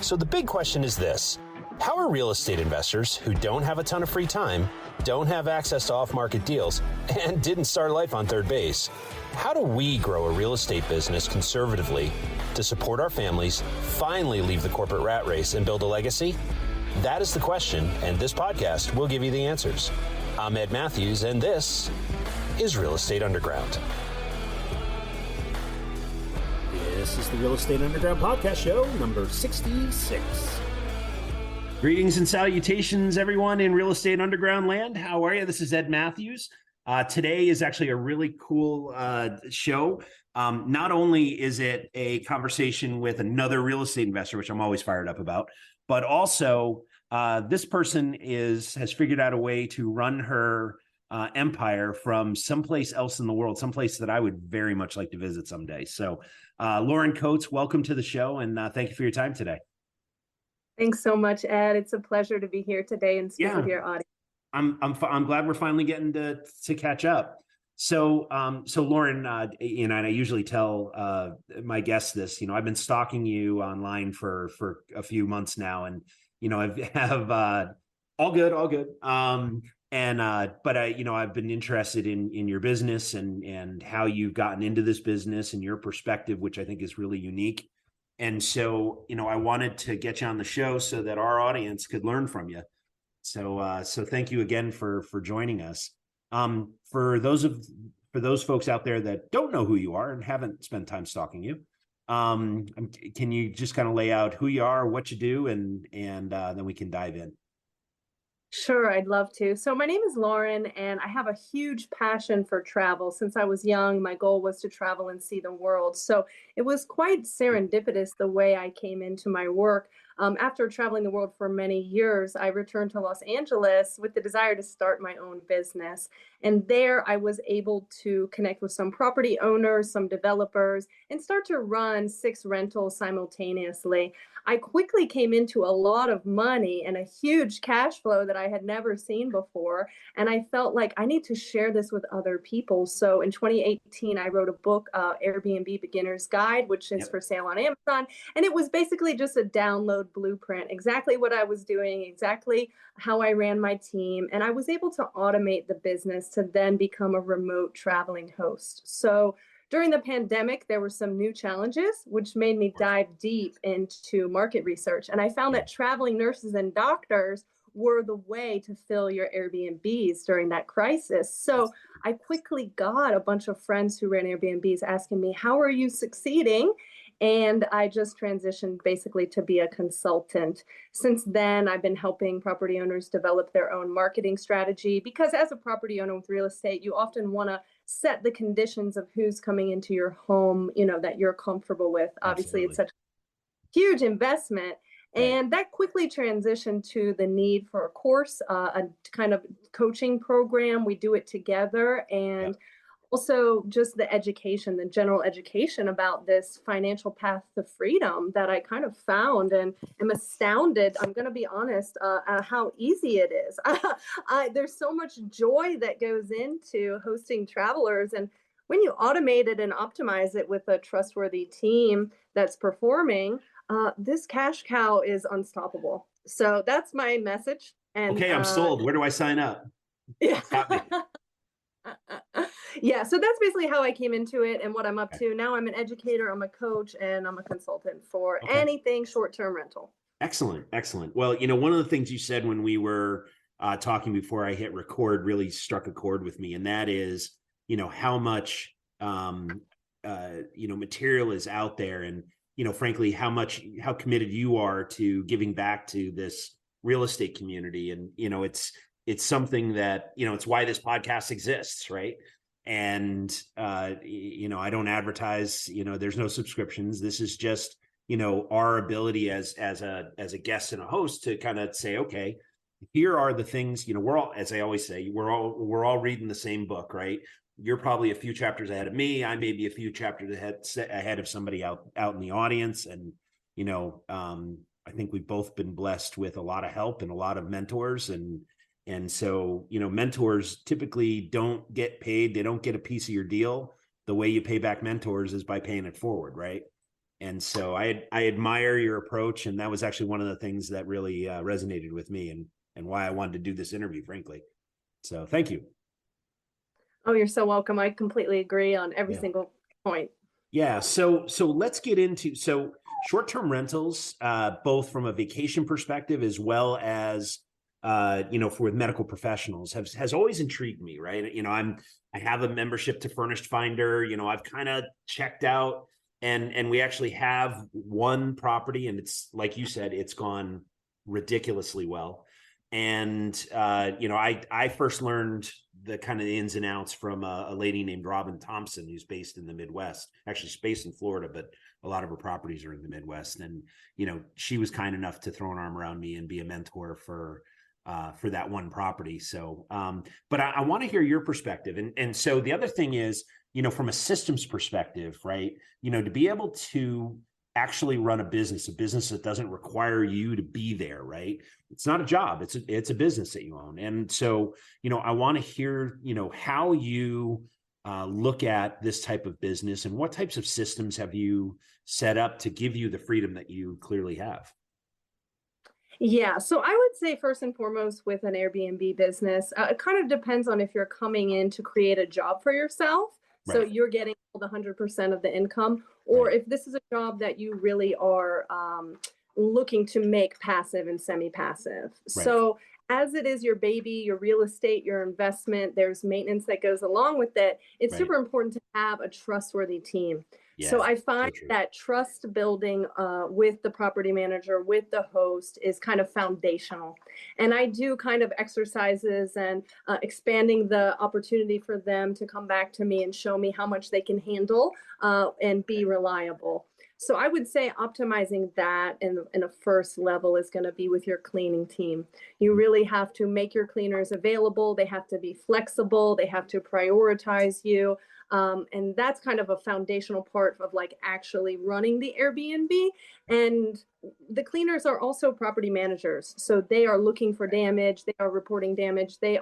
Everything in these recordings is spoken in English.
So the big question is this: how are real estate investors who don't have a ton of free time, don't have access to off-market deals, and didn't start life on third base, how do we grow a real estate business conservatively to support our families, finally leave the corporate rat race, and build a legacy? That is the question, and this podcast will give you the answers. I'm Ed Matthews, and this is Real Estate Underground. This is the Real Estate Underground podcast show, number 66. Greetings and salutations, everyone in Real Estate Underground land. How are you? This is Ed Matthews. Today is actually a really cool show. Not only is it a conversation with another real estate investor, which I'm always fired up about, but also this person has figured out a way to run her empire from someplace else in the world, someplace that I would very much like to visit someday. So Lauren Coates, welcome to the show, and thank you for your time today. Thanks so much, Ed. It's a pleasure to be here today and speak with your audience. I'm glad we're finally getting to catch up. So Lauren, and I usually tell my guests this. I've been stalking you online for a few months now, and I've all good. But I've been interested in your business and how you've gotten into this business and your perspective, which I think is really unique. And so, I wanted to get you on the show so that our audience could learn from you. So thank you again for joining us. For those folks out there that don't know who you are and haven't spent time stalking you, can you just kind of lay out who you are, what you do, and then we can dive in. Sure, I'd love to. So my name is Lauren, and I have a huge passion for travel. Since I was young, my goal was to travel and see the world. So it was quite serendipitous the way I came into my work. After traveling the world for many years, I returned to Los Angeles with the desire to start my own business. And there I was able to connect with some property owners, some developers, and start to run 6 rentals simultaneously. I quickly came into a lot of money and a huge cash flow that I had never seen before. And I felt like I need to share this with other people. So in 2018, I wrote a book, Airbnb Beginner's Guide, which is for sale on Amazon. And it was basically just a download blueprint, exactly what I was doing, exactly how I ran my team. And I was able to automate the business to then become a remote traveling host. So during the pandemic, there were some new challenges, which made me dive deep into market research. And I found that traveling nurses and doctors were the way to fill your Airbnbs during that crisis. So I quickly got a bunch of friends who ran Airbnbs asking me, how are you succeeding? And I just transitioned basically to be a consultant. Since then, I've been helping property owners develop their own marketing strategy, because as a property owner with real estate, you often want to set the conditions of who's coming into your home, that you're comfortable with. Obviously, it's such a huge investment. And that quickly transitioned to the need for a course, a kind of coaching program. We do it together. And also just the education, the general education about this financial path to freedom that I kind of found and am astounded, I'm going to be honest, how easy it is. There's so much joy that goes into hosting travelers. And when you automate it and optimize it with a trustworthy team that's performing, this cash cow is unstoppable. So that's my message. And okay, I'm sold. Where do I sign up? Yeah. Yeah, so that's basically how I came into it and what I'm up to. Now I'm an educator, I'm a coach, and I'm a consultant for anything short-term rental. Excellent. Well, one of the things you said when we were talking before I hit record really struck a chord with me, and that is, how much, material is out there, and, frankly, how committed you are to giving back to this real estate community. And, it's something that, it's why this podcast exists, right? And, I don't advertise, there's no subscriptions. This is just, our ability as a guest and a host to kind of say, okay, here are the things, we're all, as I always say, we're all reading the same book, right? You're probably a few chapters ahead of me. I may be a few chapters ahead of somebody out in the audience. And, I think we've both been blessed with a lot of help and a lot of mentors. And so, mentors typically don't get paid. They don't get a piece of your deal. The way you pay back mentors is by paying it forward, right? And so I admire your approach, and that was actually one of the things that really resonated with me, and why I wanted to do this interview, frankly. So thank you. Oh, you're so welcome. I completely agree on every Yeah. single point. Yeah. So let's get into short-term rentals, both from a vacation perspective as well as for with medical professionals has always intrigued me, right? I have a membership to Furnished Finder. I've kind of checked out, and we actually have one property, and it's like you said, it's gone ridiculously well. And I first learned the kind of the ins and outs from a lady named Robin Thompson, who's based in the Midwest. Actually, she's based in Florida, but a lot of her properties are in the Midwest. And she was kind enough to throw an arm around me and be a mentor for that one property. So, but I want to hear your perspective. And so the other thing is, from a systems perspective, right? To be able to actually run a business that doesn't require you to be there, right? It's not a job, it's a business that you own. And so, I want to hear, how you look at this type of business, and what types of systems have you set up to give you the freedom that you clearly have? Yeah, so I would say first and foremost with an Airbnb business, it kind of depends on if you're coming in to create a job for yourself. So Right. you're getting the 100% of the income, or Right. if this is a job that you really are looking to make passive and semi-passive. Right. So as it is your baby, your real estate, your investment, there's maintenance that goes along with it. It's Right. super important to have a trustworthy team. So Yeah. I So find true. that trust building with the property manager, with the host, is kind of foundational. And I do kind of exercises and expanding the opportunity for them to come back to me and show me how much they can handle and be reliable. So I would say optimizing that in a first level is going to be with your cleaning team. You really have to make your cleaners available. They have to be flexible. They have to prioritize you. And that's kind of a foundational part of like actually running the Airbnb. And the cleaners are also property managers. So they are looking for damage, they are reporting damage, they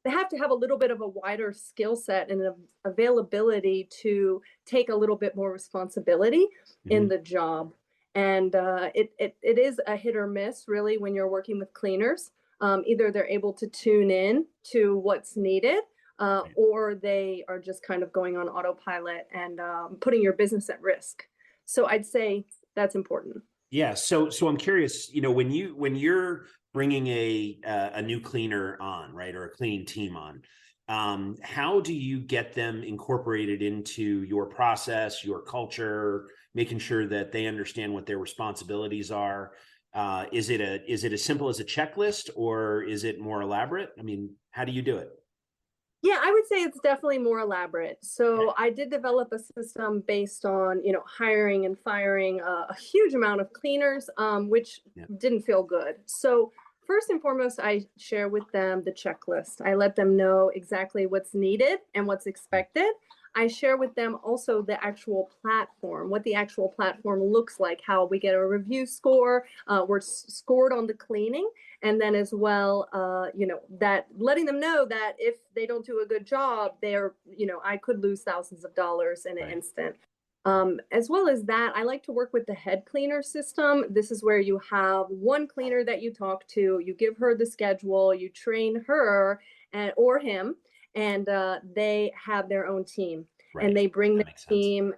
have to have a little bit of a wider skill set and availability to take a little bit more responsibility in the job. And it is a hit or miss, really, when you're working with cleaners. Either they're able to tune in to what's needed, or they are just kind of going on autopilot and putting your business at risk. So I'd say that's important. Yeah. So I'm curious, when you're bringing a new cleaner on, right, or a cleaning team on, how do you get them incorporated into your process, your culture, making sure that they understand what their responsibilities are? Is it as simple as a checklist, or is it more elaborate? I mean, how do you do it? Yeah, I would say it's definitely more elaborate. So Okay. I did develop a system based on, hiring and firing a huge amount of cleaners, which Yeah. didn't feel good. So first and foremost, I share with them the checklist. I let them know exactly what's needed and what's expected. I share with them also the actual platform, what the actual platform looks like, how we get a review score. We're scored on the cleaning. And then as well, that letting them know that if they don't do a good job, I could lose thousands of dollars in an Right. instant. As well as that, I like to work with the head cleaner system. This is where you have one cleaner that you talk to, you give her the schedule, you train her or him, and they have their own team. And Right. they bring That the makes sense. team.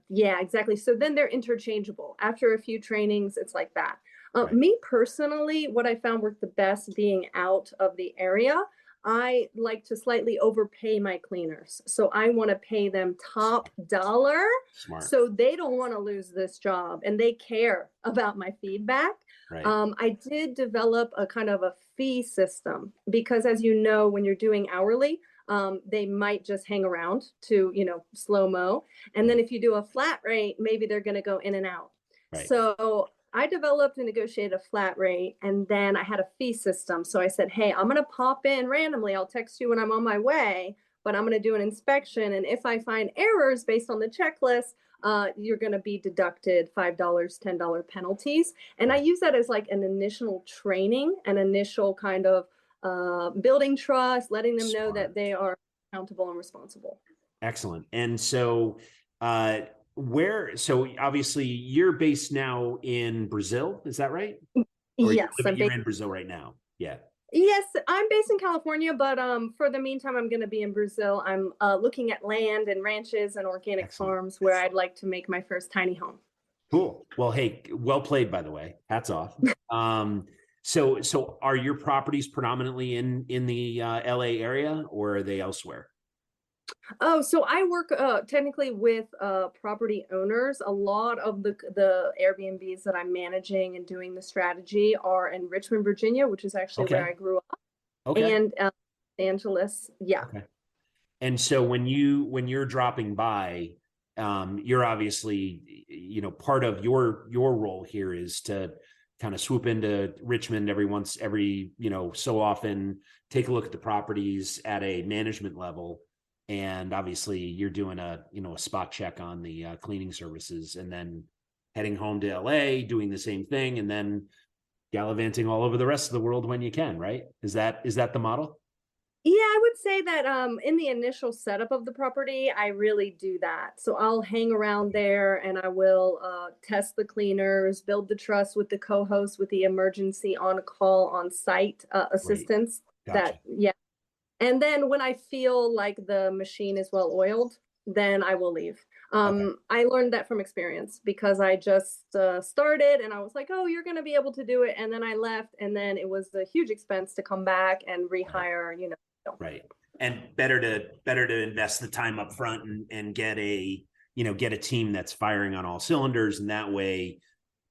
Yeah, exactly. So then they're interchangeable. After a few trainings, it's like that. Right. Me personally, what I found worked the best being out of the area, I like to slightly overpay my cleaners. So I want to pay them top dollar. Smart. So they don't want to lose this job and they care about my feedback. Right. I did develop a kind of a fee system because, as you know, when you're doing hourly, they might just hang around to, slow mo. And then if you do a flat rate, maybe they're going to go in and out. Right. So I developed and negotiated a flat rate, and then I had a fee system. So I said, hey, I'm going to pop in randomly. I'll text you when I'm on my way, but I'm going to do an inspection. And if I find errors based on the checklist, you're going to be deducted $5, $10 penalties. And I use that as like an initial training, an initial kind of building trust, letting them know that they are accountable and responsible. Excellent. And so, so obviously you're based now in Brazil, is that right? Or Yes, you're in Brazil right now? Yeah. yes, I'm based in California, but for the meantime, I'm going to be in Brazil. I'm looking at land and ranches and organic Excellent. farms where I'd like to make my first tiny home. Cool. Well, hey, well played, by the way. Hats off. So are your properties predominantly in the LA area, or are they elsewhere? Oh, so I work technically with property owners. A lot of the Airbnbs that I'm managing and doing the strategy are in Richmond, Virginia, which is actually where Okay. I grew up, Okay. and Los Angeles. Yeah. Okay. And so when you're dropping by, you're obviously, part of your role here is to kind of swoop into Richmond every so often, take a look at the properties at a management level, and obviously you're doing a spot check on the cleaning services, and then heading home to LA, doing the same thing, and then gallivanting all over the rest of the world when you can, right? Is that the model? Yeah, I would say that in the initial setup of the property, I really do that. So I'll hang around there and I will test the cleaners, build the trust with the co-host, with the emergency on call on site Great. assistance. Gotcha. That, yeah. And then when I feel like the machine is well oiled, then I will leave. Okay. I learned that from experience because I just started and I was like, oh, you're going to be able to do it. And then I left, and then it was a huge expense to come back and Right. rehire, Right. And better to invest the time up front and get a team that's firing on all cylinders. And that way,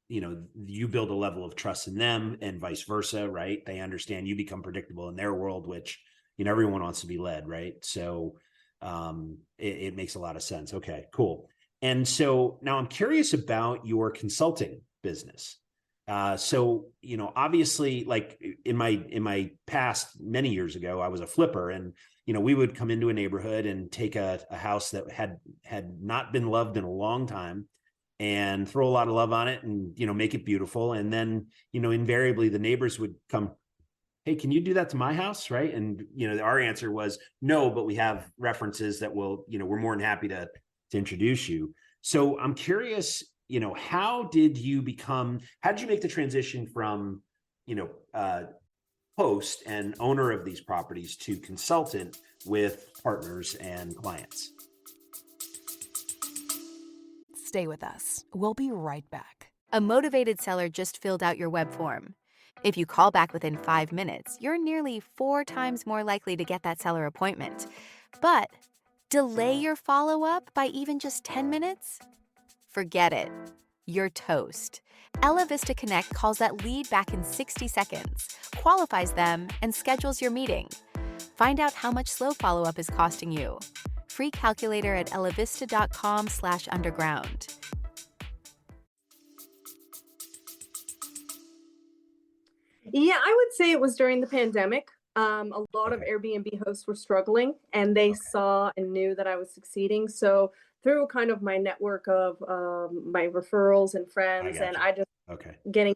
you build a level of trust in them and vice versa, right? They understand, you become predictable in their world, which, everyone wants to be led, right? So it makes a lot of sense. Okay, cool. And so now I'm curious about your consulting business. So, obviously, like in my past many years ago, I was a flipper, and, we would come into a neighborhood and take a house that had not been loved in a long time, and throw a lot of love on it and, make it beautiful. And then, invariably the neighbors would come, hey, can you do that to my house? Right. And, our answer was no, but we have references that will, we're more than happy to introduce you. So I'm curious, how did you make the transition from, host and owner of these properties to consultant with partners and clients? Stay with us. We'll be right back. A motivated seller just filled out your web form. If you call back within 5 minutes, you're nearly 4 times more likely to get that seller appointment. But delay your follow-up by even just 10 minutes? Forget it. You're toast. Ella Vista Connect calls that lead back in 60 seconds, qualifies them, and schedules your meeting. Find out how much slow follow-up is costing you. Free calculator at ellavista.com/underground. Yeah, I would say it was during the pandemic. A lot of Airbnb hosts were struggling, and they saw and knew that I was succeeding. So through kind of my network of my referrals and friends, and I just getting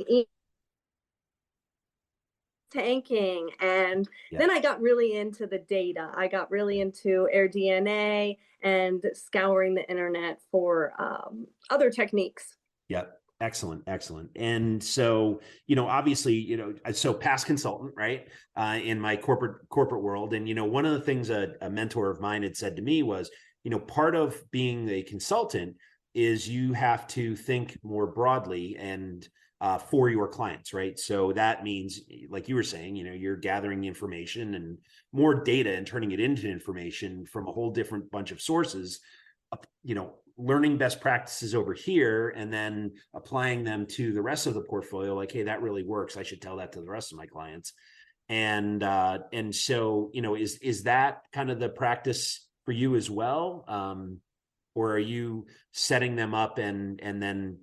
tanking, and then I got really into the data. I got really into AirDNA and scouring the internet for other techniques. Yep. Excellent. Excellent. And so, obviously, so past consultant, right? In my corporate world. And, one of the things a mentor of mine had said to me was, part of being a consultant is you have to think more broadly and for your clients, right? So that means, like you were saying, you're gathering the information and more data and turning it into information from a whole different bunch of sources, learning best practices over here and then applying them to the rest of the portfolio. Like, hey, that really works. I should tell that to the rest of my clients. And so, is that kind of the practice for you as well? Or are you setting them up and then,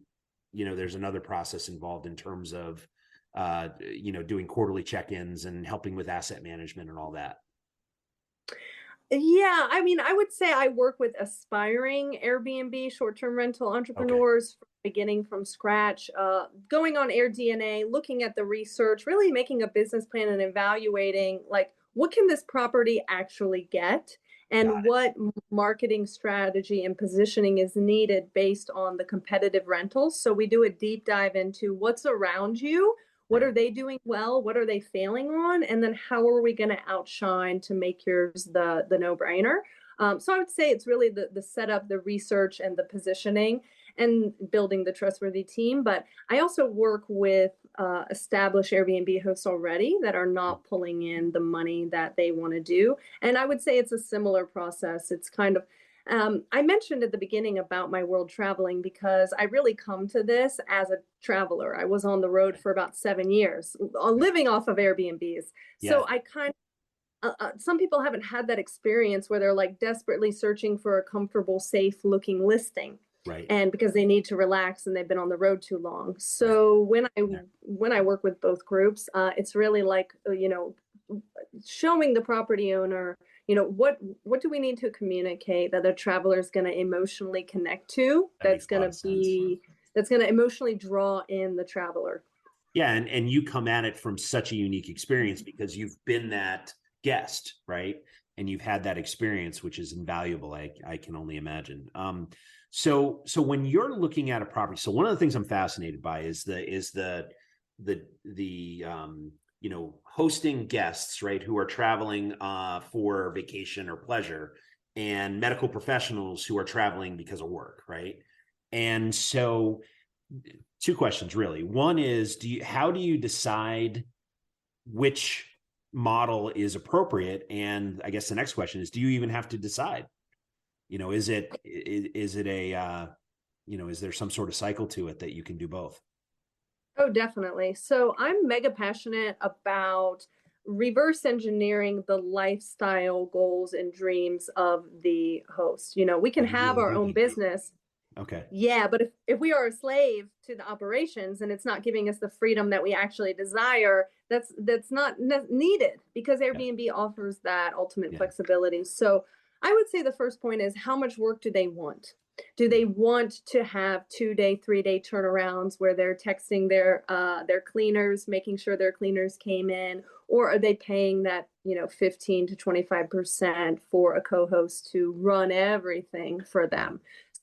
there's another process involved in terms of, doing quarterly check-ins and helping with asset management and all that? Yeah, I mean, I would say I work with aspiring Airbnb short-term rental entrepreneurs, beginning from scratch, going on AirDNA, looking at the research, really making a business plan and evaluating, like, what can this property actually get? and what marketing strategy and positioning is needed based on the competitive rentals. So we do a deep dive into what's around you, what are they doing well, what are they failing on, and then how are we going to outshine to make yours the no-brainer. So I would say it's really the setup, the research, and the positioning, and building the trustworthy team. But I also work with established Airbnb hosts already that are not pulling in the money that they want to do. And I would say it's a similar process. It's kind of, I mentioned at the beginning about my world traveling because I really come to this as a traveler. I was on the road for about 7 years, living off of Airbnbs. So I kind of, some people haven't had that experience where they're like desperately searching for a comfortable, safe looking listing. Right. And because they need to relax and they've been on the road too long. So when I work with both groups, it's really like, showing the property owner, what do we need to communicate that the traveler is going to emotionally connect to, that's going to emotionally draw in the traveler. Yeah. And you come at it from such a unique experience because you've been that guest, right? And you've had that experience, which is invaluable. I can only imagine. So when you're looking at a property, so one of the things I'm fascinated by is the hosting guests, right, who are traveling for vacation or pleasure, and medical professionals who are traveling because of work, right? And so, two questions really. One is, how do you decide which model is appropriate? And I guess the next question is, do you even have to decide? Is there some sort of cycle to it that you can do both? Oh, definitely. So I'm mega passionate about reverse engineering the lifestyle goals and dreams of the host. We can have our own business. Okay. Yeah, but if we are a slave to the operations and it's not giving us the freedom that we actually desire, that's not needed, because Airbnb offers that ultimate flexibility. So I would say the first point is, how much work do they want? Do they want to have 2-day, 3-day turnarounds where they're texting their cleaners, making sure their cleaners came in, or are they paying that 15 to 25% for a co-host to run everything for them?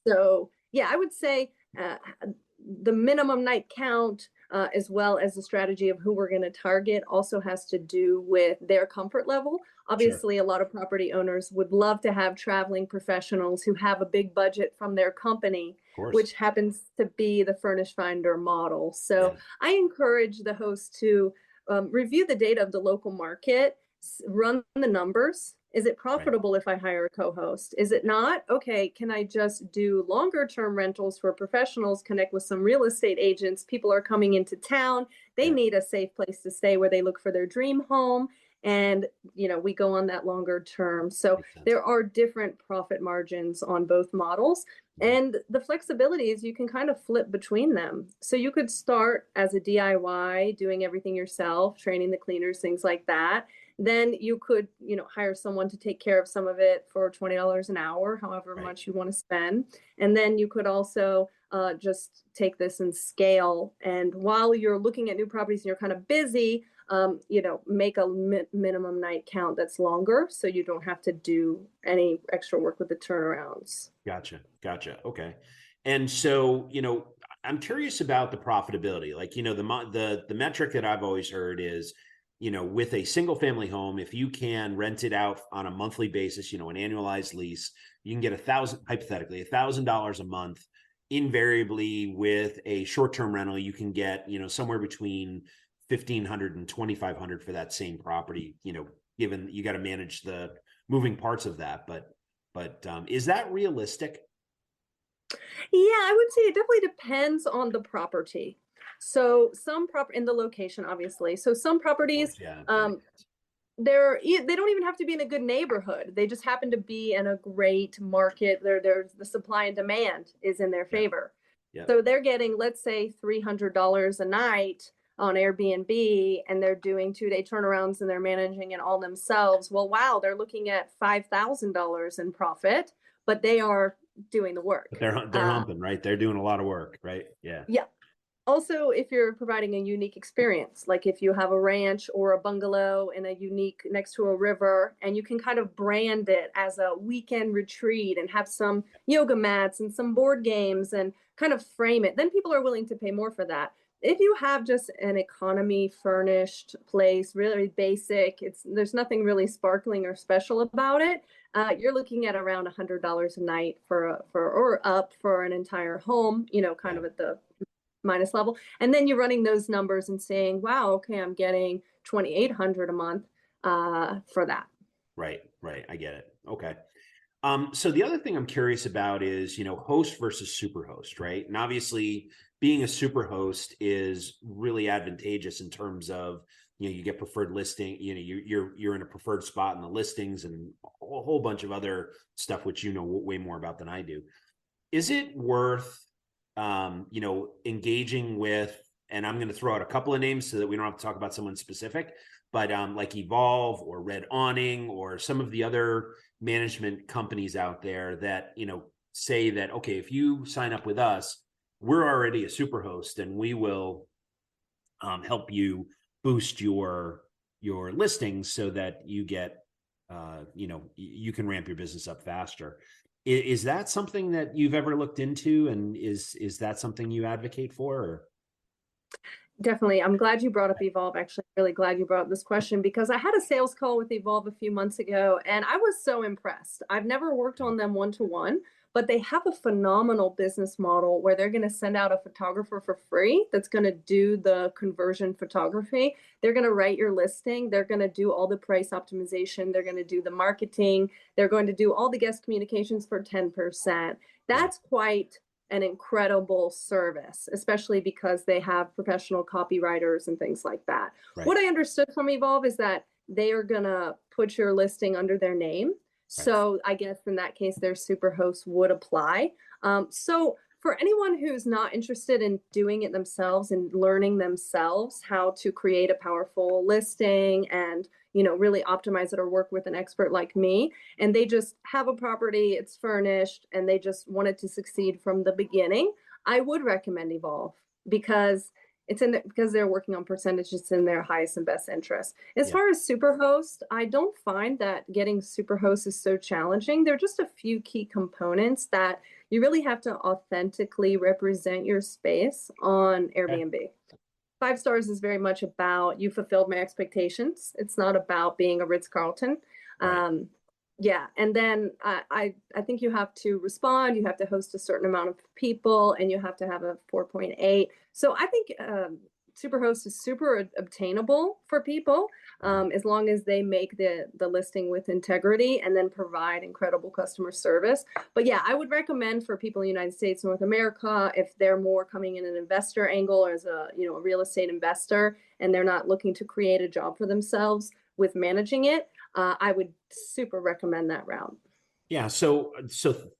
So yeah, I would say the minimum night count, as well as the strategy of who we're going to target, also has to do with their comfort level. Obviously, a lot of property owners would love to have traveling professionals who have a big budget from their company, which happens to be the Furnish Finder model. So I encourage the host to review the data of the local market, run the numbers. Is it profitable if I hire a co-host? Is it not? Okay, can I just do longer term rentals for professionals, connect with some real estate agents? People are coming into town. They need a safe place to stay where they look for their dream home. And, we go on that longer term. So there are different profit margins on both models. And the flexibility is you can kind of flip between them. So you could start as a DIY, doing everything yourself, training the cleaners, things like that. Then you could, hire someone to take care of some of it for $20 an hour, however much you want to spend. And then you could also just take this and scale. And while you're looking at new properties and you're kind of busy, make a minimum night count that's longer, so you don't have to do any extra work with the turnarounds. Gotcha. Okay. And so, I'm curious about the profitability. Like, the metric that I've always heard is, with a single family home, if you can rent it out on a monthly basis, an annualized lease, you can get hypothetically $1,000 a month. Invariably, with a short-term rental, you can get, somewhere between $1,500 and $2,500 for that same property, given you got to manage the moving parts of that. But is that realistic? Yeah, I would say it definitely depends on the property. So some in the location, obviously. So some properties, they don't even have to be in a good neighborhood. They just happen to be in a great market. There's the supply and demand is in their favor. So they're getting, let's say, $300 a night on Airbnb, and they're doing 2-day turnarounds and they're managing it all themselves. Well, wow, they're looking at $5,000 in profit, but they are doing the work. But they're humping, right? They're doing a lot of work, right? Yeah. Also, if you're providing a unique experience, like if you have a ranch or a bungalow in a unique next to a river, and you can kind of brand it as a weekend retreat and have some yoga mats and some board games and kind of frame it, then people are willing to pay more for that. If you have just an economy furnished place, really basic, there's nothing really sparkling or special about it. You're looking at around $100 a night or up for an entire home, kind of at the minus level. And then you're running those numbers and saying, wow, okay, I'm getting 2,800 a month for that. Right. I get it. Okay. So the other thing I'm curious about is, host versus super host, right? And obviously being a super host is really advantageous in terms of, you get preferred listing, you're in a preferred spot in the listings and a whole bunch of other stuff, which way more about than I do. Is it worth, engaging with, and I'm going to throw out a couple of names so that we don't have to talk about someone specific, but like Evolve or Red Awning or some of the other management companies out there that, say that, okay, if you sign up with us, we're already a super host and we will help you boost your listings so that you get, you can ramp your business up faster. Is that something that you've ever looked into, and is that something you advocate for? Or? Definitely. I'm glad you brought up Evolve. Actually, really glad you brought up this question, because I had a sales call with Evolve a few months ago and I was so impressed. I've never worked on them one-to-one, but they have a phenomenal business model where they're going to send out a photographer for free that's going to do the conversion photography. They're going to write your listing. They're going to do all the price optimization. They're going to do the marketing. They're going to do all the guest communications for 10%. That's quite an incredible service, especially because they have professional copywriters and things like that. Right. What I understood from Evolve is that they are going to put your listing under their name. So I guess in that case, their superhost would apply. So for anyone who's not interested in doing it themselves and learning themselves how to create a powerful listing and, really optimize it or work with an expert like me, and they just have a property, it's furnished, and they just want it to succeed from the beginning, I would recommend Evolve because because they're working on percentages in their highest and best interest. As far as Superhost, I don't find that getting Superhost is so challenging. There are just a few key components that you really have to authentically represent your space on Airbnb. Okay. 5 stars is very much about you fulfilled my expectations. It's not about being a Ritz-Carlton. Right. And then I think you have to respond, you have to host a certain amount of people, and you have to have a 4.8. So I think Superhost is super obtainable for people as long as they make the listing with integrity and then provide incredible customer service. But yeah, I would recommend for people in the United States, North America, if they're more coming in an investor angle or as a real estate investor, and they're not looking to create a job for themselves with managing it, I would super recommend that route. Yeah. So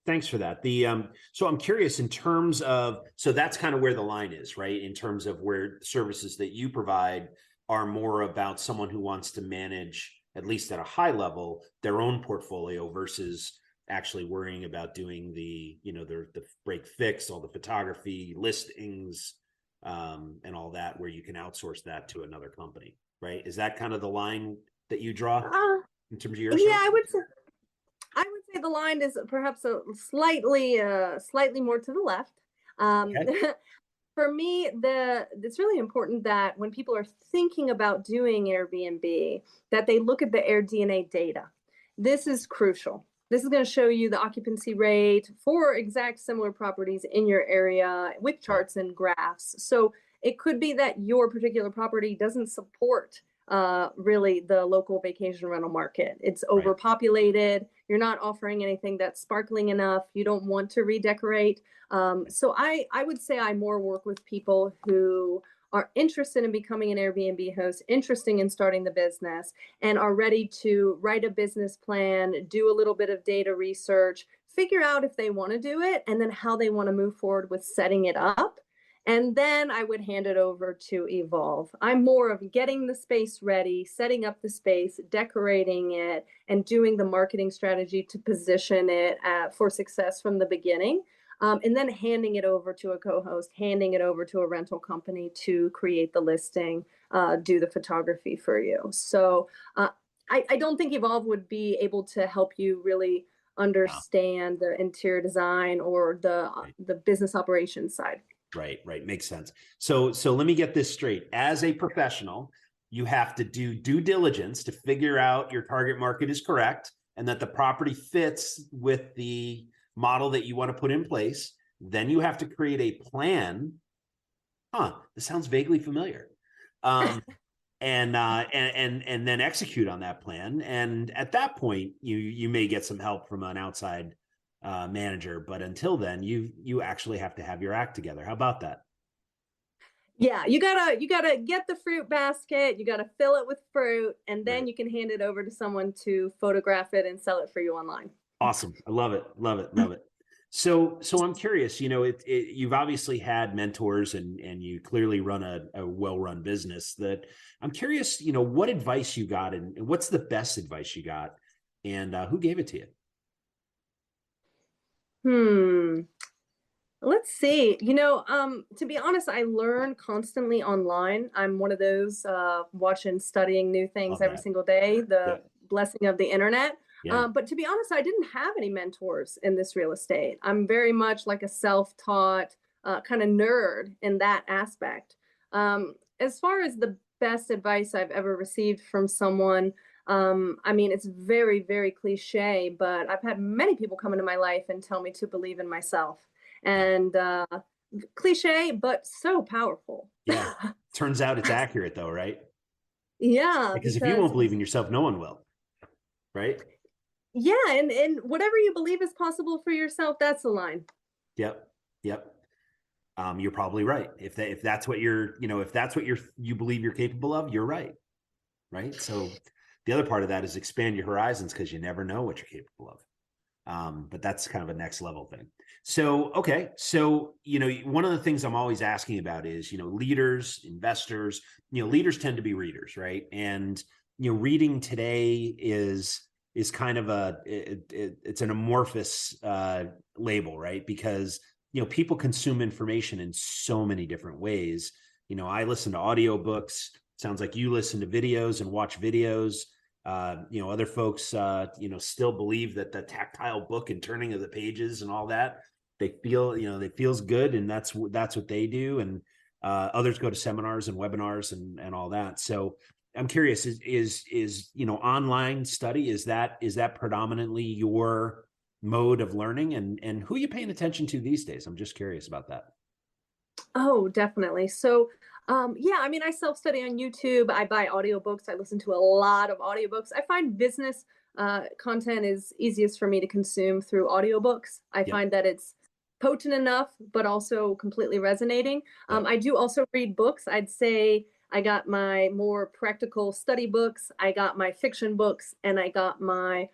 thanks for that. So I'm curious in terms of, so that's kind of where the line is, right? In terms of where services that you provide are more about someone who wants to manage, at least at a high level, their own portfolio versus actually worrying about doing the break fix, all the photography, listings, and all that, where you can outsource that to another company, right? Is that kind of the line that you draw in terms of your service? I would say the line is perhaps a slightly more to the left. Okay. For me, it's really important that when people are thinking about doing Airbnb, that they look at the AirDNA data. This is crucial. This is going to show you the occupancy rate for exact similar properties in your area with charts and graphs. So it could be that your particular property doesn't support really the local vacation rental market. It's overpopulated. You're not offering anything that's sparkling enough. You don't want to redecorate. So I would say I more work with people who are interested in becoming an Airbnb host, interested in starting the business, and are ready to write a business plan, do a little bit of data research, figure out if they want to do it, and then how they want to move forward with setting it up. And then I would hand it over to Evolve. I'm more of getting the space ready, setting up the space, decorating it, and doing the marketing strategy to position it for success from the beginning. and then handing it over to a co-host, handing it over to a rental company to create the listing, do the photography for you. So I don't think Evolve would be able to help you really Yeah. understand the interior design or the business operations side. Right, right. Makes sense. So let me get this straight. As a professional, you have to do due diligence to figure out your target market is correct and that the property fits with the model that you want to put in place. Then you have to create a plan. This sounds vaguely familiar. And then execute on that plan. And at that point, you may get some help from an outside manager, but until then, you actually have to have your act together. How about that? Yeah, you gotta get the fruit basket, you gotta fill it with fruit, and then Right. you can hand it over to someone to photograph it and sell it for you online. Awesome. I love it. Love it. Love it. So I'm curious, you've obviously had mentors and you clearly run a well-run business. That I'm curious, what advice you got and what's the best advice you got and who gave it to you? Hmm. Let's see. To be honest, I learn constantly online. I'm one of those watching, studying new things Love every that. single day, Yeah. the blessing of the internet. Yeah. But to be honest, I didn't have any mentors in this real estate. I'm very much like a self-taught kind of nerd in that aspect. As far as the best advice I've ever received from someone, I mean, it's very, very cliche, but I've had many people come into my life and tell me to believe in myself. And cliche, but so powerful. Yeah. Turns out it's accurate though, right? Yeah, Because if you because won't believe in yourself, no one will. Right? yeah, and whatever you believe is possible for yourself, that's the line. Yep. Yep. You're probably right. If that's what you believe you're capable of, you're right. Right. So the other part of that is expand your horizons because you never know what you're capable of. But that's kind of a next level thing. So, okay. So, one of the things I'm always asking about is, leaders, investors, leaders tend to be readers, right? And, reading today is kind of it's an amorphous label, right? Because, people consume information in so many different ways. I listen to audiobooks. Sounds like you listen to videos and watch videos. Other folks, still believe that the tactile book and turning of the pages and all that, they feel, it feels good. And that's what they do. And others go to seminars and webinars and all that. So I'm curious, is online study, is that predominantly your mode of learning and who are you paying attention to these days? I'm just curious about that. Oh, definitely. So, yeah, I mean, I self-study on YouTube. I buy audiobooks. I listen to a lot of audiobooks. I find business content is easiest for me to consume through audiobooks. I Yep. find that it's potent enough, but also completely resonating. Yep. I do also read books. I'd say I got my more practical study books, I got my fiction books, and I got my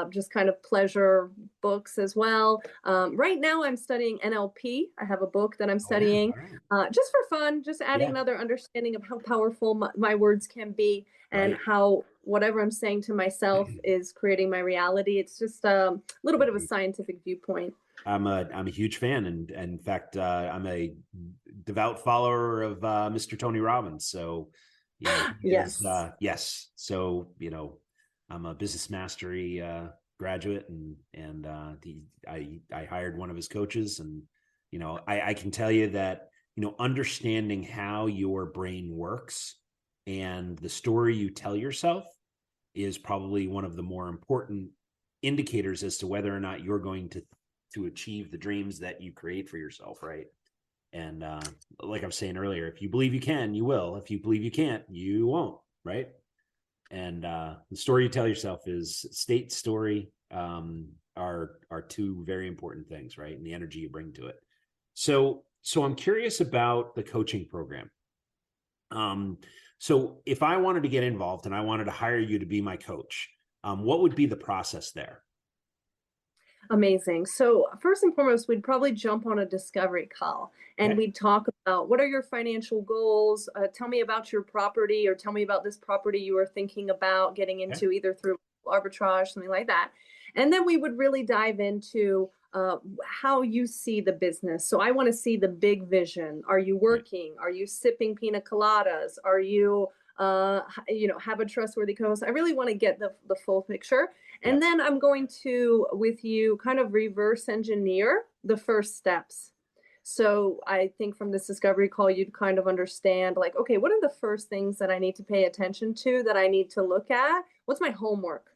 just kind of pleasure books as well. Right now, I'm studying NLP. I have a book that I'm Oh, yeah. studying All right. just for fun, just adding Yeah. another understanding of how powerful my words can be and Right. how whatever I'm saying to myself is creating my reality. It's just a little bit of a scientific viewpoint. I'm a huge fan, and in fact, I'm a devout follower of Mr. Tony Robbins. So, he is, Yes. yes. So, I'm a business mastery graduate, and I hired one of his coaches, and I can tell you that understanding how your brain works and the story you tell yourself is probably one of the more important indicators as to whether or not you're going to achieve the dreams that you create for yourself, right? And like I was saying earlier, if you believe you can, you will. If you believe you can't, you won't, right? And the story you tell yourself is state story are two very important things, right? And the energy you bring to it. So I'm curious about the coaching program. So if I wanted to get involved and I wanted to hire you to be my coach, what would be the process there? Amazing. So first and foremost, we'd probably jump on a discovery call and Okay. we'd talk about what are your financial goals? Tell me about your property or tell me about this property you were thinking about getting Okay. into either through arbitrage, something like that. And then we would really dive into how you see the business. So I want to see the big vision. Are you working? Are you sipping pina coladas? Are you, have a trustworthy co-host? I really want to get the full picture. And then I'm going to, with you, kind of reverse engineer the first steps. So I think from this discovery call, you'd kind of understand like, okay, what are the first things that I need to pay attention to, that I need to look at? What's my homework?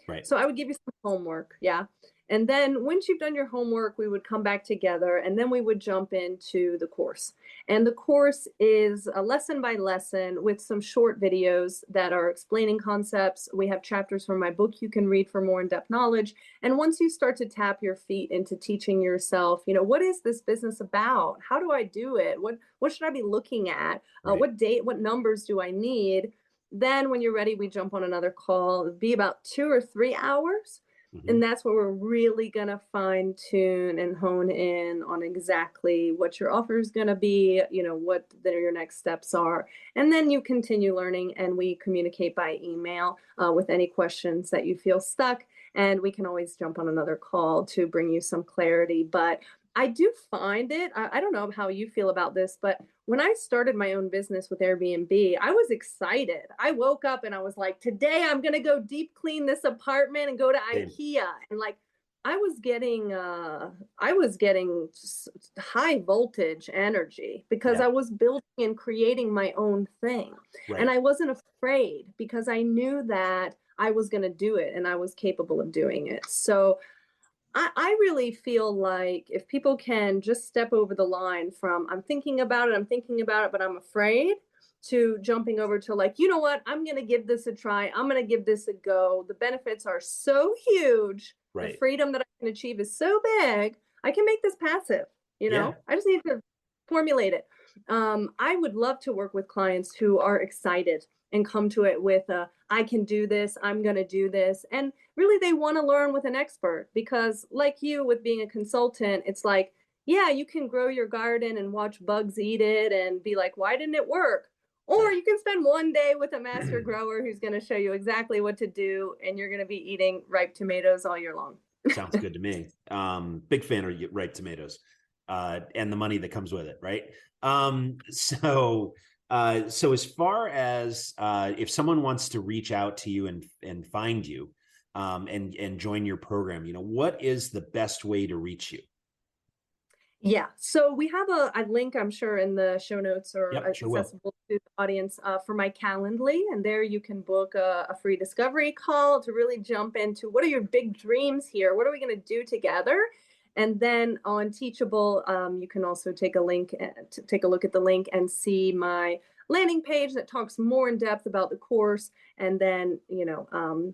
Right. So I would give you some homework. Yeah. And then once you've done your homework, we would come back together and then we would jump into the course. And the course is a lesson by lesson with some short videos that are explaining concepts. We have chapters from my book you can read for more in-depth knowledge. And once you start to tap your feet into teaching yourself, what is this business about? How do I do it? What should I be looking at? What date, what numbers do I need? Then when you're ready, we jump on another call. It'd be about 2 or 3 hours. And that's where we're really going to fine tune and hone in on exactly what your offer is going to be, what your next steps are. And then you continue learning and we communicate by email with any questions that you feel stuck. And we can always jump on another call to bring you some clarity. But I do find it, I don't know how you feel about this, but when I started my own business with Airbnb, I was excited. I woke up and I was like, today I'm going to go deep clean this apartment and go to IKEA. And like, I was getting high voltage energy because I was building and creating my own thing. And I wasn't afraid because I knew that I was going to do it and I was capable of doing it. So I really feel like if people can just step over the line from I'm thinking about it, but I'm afraid, to jumping over to like, you know what, I'm going to give this a try. I'm going to give this a go. The benefits are so huge. The freedom that I can achieve is so big. I can make this passive, I just need to formulate it. I would love to work with clients who are excited and come to it with I can do this, I'm going to do this. And really they want to learn with an expert because like you with being a consultant, it's like, yeah, you can grow your garden and watch bugs eat it and be like, why didn't it work? Or you can spend one day with a master grower who's going to show you exactly what to do and you're going to be eating ripe tomatoes all year long. Sounds good to me. Big fan of ripe tomatoes and the money that comes with it, right? So as far as if someone wants to reach out to you and find you and join your program, what is the best way to reach you? Yeah, so we have a link, I'm sure, in the show notes or accessible to the audience for my Calendly. And there you can book a free discovery call to really jump into what are your big dreams here? What are we going to do together? And then on Teachable, you can also take a look at the link and see my landing page that talks more in depth about the course. And then,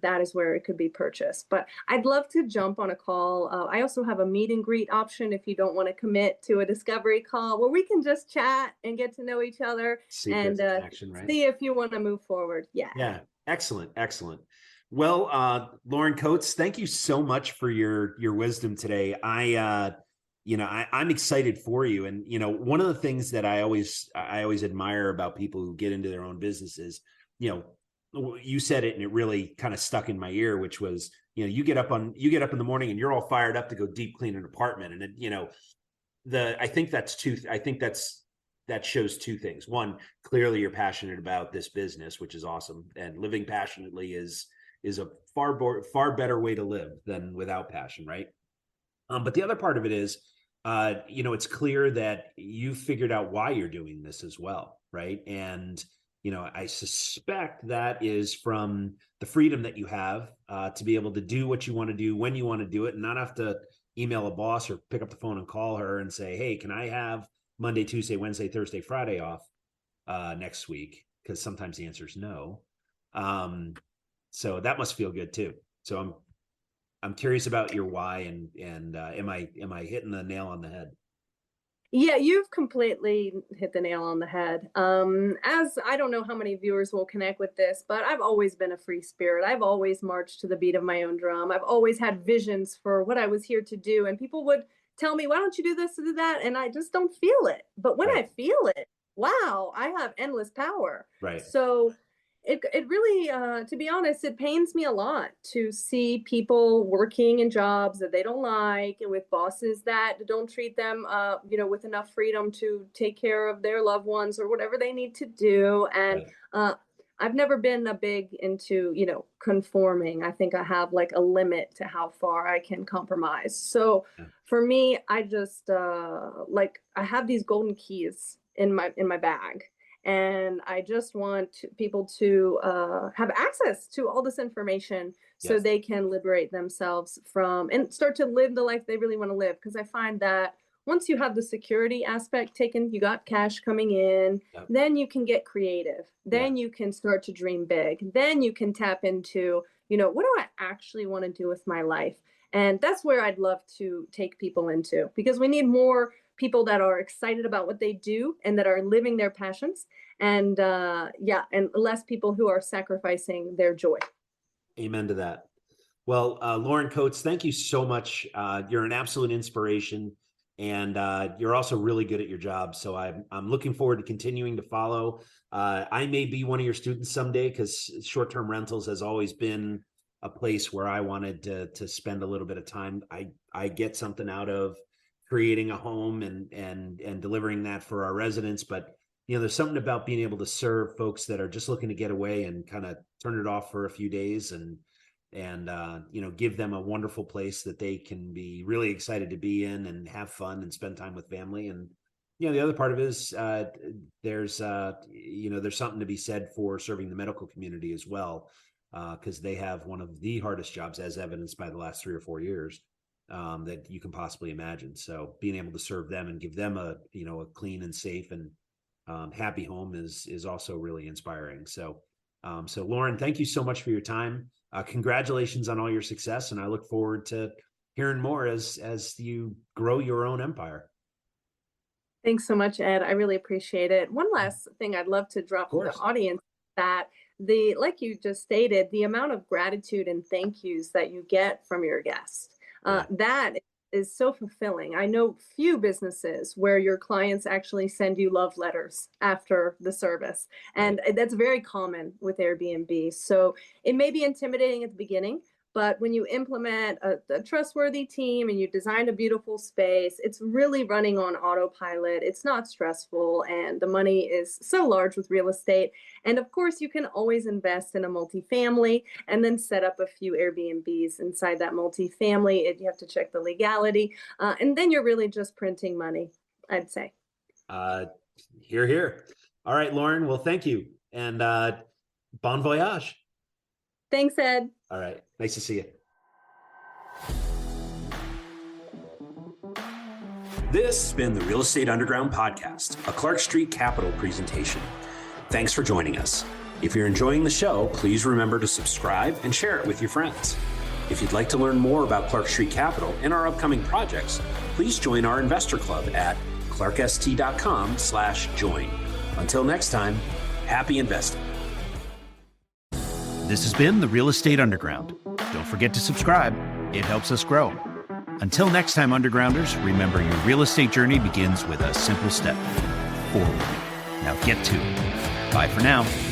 that is where it could be purchased. But I'd love to jump on a call. I also have a meet and greet option if you don't want to commit to a discovery call where we can just chat and get to know each other and see if you want to move forward. Yeah. Yeah. Excellent. Excellent. Well, Lauren Coates, thank you so much for your wisdom today. I'm excited for you. And, one of the things that I always admire about people who get into their own businesses, you said it and it really kind of stuck in my ear, which was, you get up in the morning and you're all fired up to go deep clean an apartment. And I think that shows two things. One, clearly you're passionate about this business, which is awesome. And living passionately is a far better way to live than without passion. Right. But the other part of it is, it's clear that you figured out why you're doing this as well, right? And, I suspect that is from the freedom that you have to be able to do what you want to do when you want to do it and not have to email a boss or pick up the phone and call her and say, hey, can I have Monday, Tuesday, Wednesday, Thursday, Friday off next week? Because sometimes the answer is no. So that must feel good too. So I'm curious about your why and am I hitting the nail on the head? Yeah, you've completely hit the nail on the head. As I don't know how many viewers will connect with this, but I've always been a free spirit. I've always marched to the beat of my own drum. I've always had visions for what I was here to do. And people would tell me, why don't you do this or do that? And I just don't feel it. But when I feel it, wow, I have endless power. Right. So It really, to be honest, it pains me a lot to see people working in jobs that they don't like and with bosses that don't treat them, with enough freedom to take care of their loved ones or whatever they need to do. And Right. uh, I've never been a big into, conforming. I think I have like a limit to how far I can compromise. So Yeah. for me, I just I have these golden keys in my bag, and I just want people to have access to all this information so Yes. they can liberate themselves from and start to live the life they really want to live. Because I find that once you have the security aspect taken, you got cash coming in, Yep. then you can get creative. Yeah. Then you can start to dream big. Then you can tap into, what do I actually want to do with my life? And that's where I'd love to take people into, because we need more people that are excited about what they do and that are living their passions, and and less people who are sacrificing their joy. Amen to that. Well, Lauren Coates, thank you so much. You're an absolute inspiration, and you're also really good at your job. So I'm looking forward to continuing to follow. I may be one of your students someday, because short-term rentals has always been a place where I wanted to spend a little bit of time. I get something out of creating a home and delivering that for our residents, but there's something about being able to serve folks that are just looking to get away and kind of turn it off for a few days and give them a wonderful place that they can be really excited to be in and have fun and spend time with family. And the other part of it is there's something to be said for serving the medical community as well, because they have one of the hardest jobs, as evidenced by the last 3 or 4 years, that you can possibly imagine. So being able to serve them and give them a clean and safe and happy home is also really inspiring. So Lauren, thank you so much for your time. Congratulations on all your success, and I look forward to hearing more as you grow your own empire. Thanks so much, Ed. I really appreciate it. One last thing I'd love to drop for the audience, that like you just stated, the amount of gratitude and thank yous that you get from your guests, that is so fulfilling. I know few businesses where your clients actually send you love letters after the service. And that's very common with Airbnb. So it may be intimidating at the beginning, but when you implement a trustworthy team and you design a beautiful space, it's really running on autopilot. It's not stressful, and the money is so large with real estate. And of course, you can always invest in a multifamily and then set up a few Airbnbs inside that multifamily. You have to check the legality. And then you're really just printing money, I'd say. Hear, hear. All right, Lauren. Well, thank you. And bon voyage. Thanks, Ed. All right. Nice to see you. This has been the Real Estate Underground podcast, a Clark Street Capital presentation. Thanks for joining us. If you're enjoying the show, please remember to subscribe and share it with your friends. If you'd like to learn more about Clark Street Capital and our upcoming projects, please join our investor club at clarkst.com/join. Until next time, happy investing. This has been the Real Estate Underground. Don't forget to subscribe. It helps us grow. Until next time, Undergrounders, remember your real estate journey begins with a simple step forward. Now get to it. Bye for now.